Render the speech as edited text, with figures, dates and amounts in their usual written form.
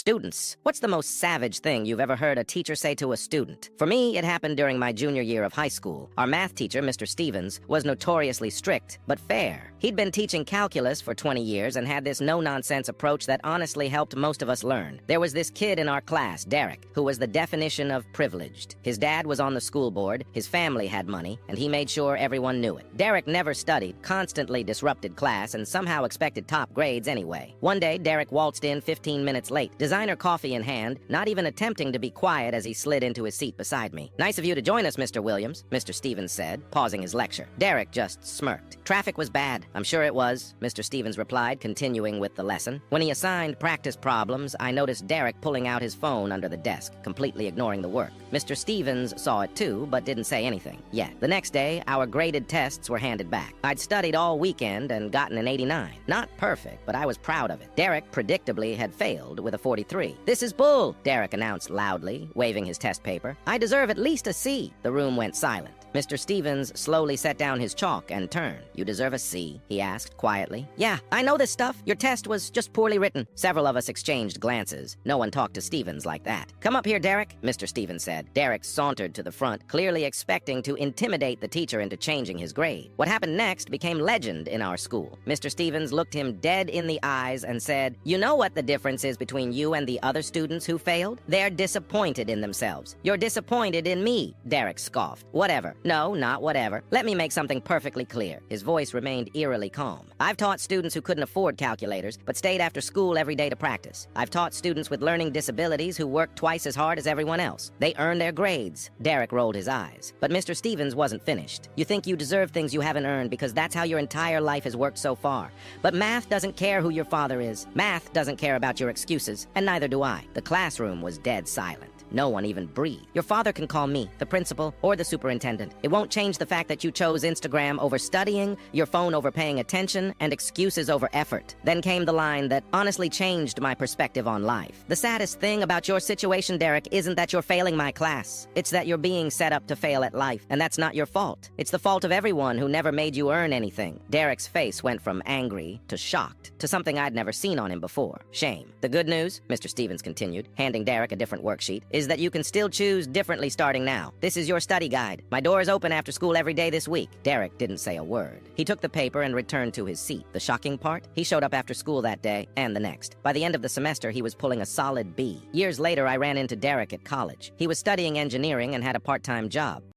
Students. What's the most savage thing you've ever heard a teacher say to a student? For me, it happened during my junior year of high school. Our math teacher, Mr. Stevens, was notoriously strict, but fair. He'd been teaching calculus for 20 years and had this no-nonsense approach that honestly helped most of us learn. There was this kid in our class, Derek, who was the definition of privileged. His dad was on the school board, his family had money, and he made sure everyone knew it. Derek never studied, constantly disrupted class, and somehow expected top grades anyway. One day, Derek waltzed in 15 minutes late, designer coffee in hand, not even attempting to be quiet as he slid into his seat beside me. "Nice of you to join us, Mr. Williams," Mr. Stevens said, pausing his lecture. Derek just smirked. "Traffic was bad." "I'm sure it was," Mr. Stevens replied, continuing with the lesson. When he assigned practice problems, I noticed Derek pulling out his phone under the desk, completely ignoring the work. Mr. Stevens saw it too, but didn't say anything yet. The next day, our graded tests were handed back. I'd studied all weekend and gotten an 89. Not perfect, but I was proud of it. Derek predictably had failed with a 43. "This is bull," Derek announced loudly, waving his test paper. "I deserve at least a C." The room went silent. Mr. Stevens slowly set down his chalk and turned. "You deserve a C?" he asked quietly. "Yeah, I know this stuff. Your test was just poorly written." Several of us exchanged glances. No one talked to Stevens like that. "Come up here, Derek," Mr. Stevens said. Derek sauntered to the front, clearly expecting to intimidate the teacher into changing his grade. What happened next became legend in our school. Mr. Stevens looked him dead in the eyes and said, "You know what the difference is between you and the other students who failed? They're disappointed in themselves. You're disappointed in me." Derek scoffed. "Whatever." "No, not whatever. Let me make something perfectly clear." His voice remained eerily calm. "I've taught students who couldn't afford calculators, but stayed after school every day to practice. I've taught students with learning disabilities who worked twice as hard as everyone else. They earned their grades." Derek rolled his eyes. But Mr. Stevens wasn't finished. "You think you deserve things you haven't earned because that's how your entire life has worked so far. But math doesn't care who your father is. Math doesn't care about your excuses, and neither do I." The classroom was dead silent. No one even breathed. "Your father can call me, the principal, or the superintendent. It won't change the fact that you chose Instagram over studying, your phone over paying attention, and excuses over effort." Then came the line that honestly changed my perspective on life. "The saddest thing about your situation, Derek, isn't that you're failing my class. It's that you're being set up to fail at life, and that's not your fault. It's the fault of everyone who never made you earn anything." Derek's face went from angry to shocked to something I'd never seen on him before. "Shame. The good news," Mr. Stevens continued, handing Derek a different worksheet, "is that you can still choose differently starting now. This is your study guide. My door is open after school every day this week." Derek didn't say a word. He took the paper and returned to his seat. The shocking part? He showed up after school that day and the next. By the end of the semester, he was pulling a solid B. Years later, I ran into Derek at college. He was studying engineering and had a part-time job.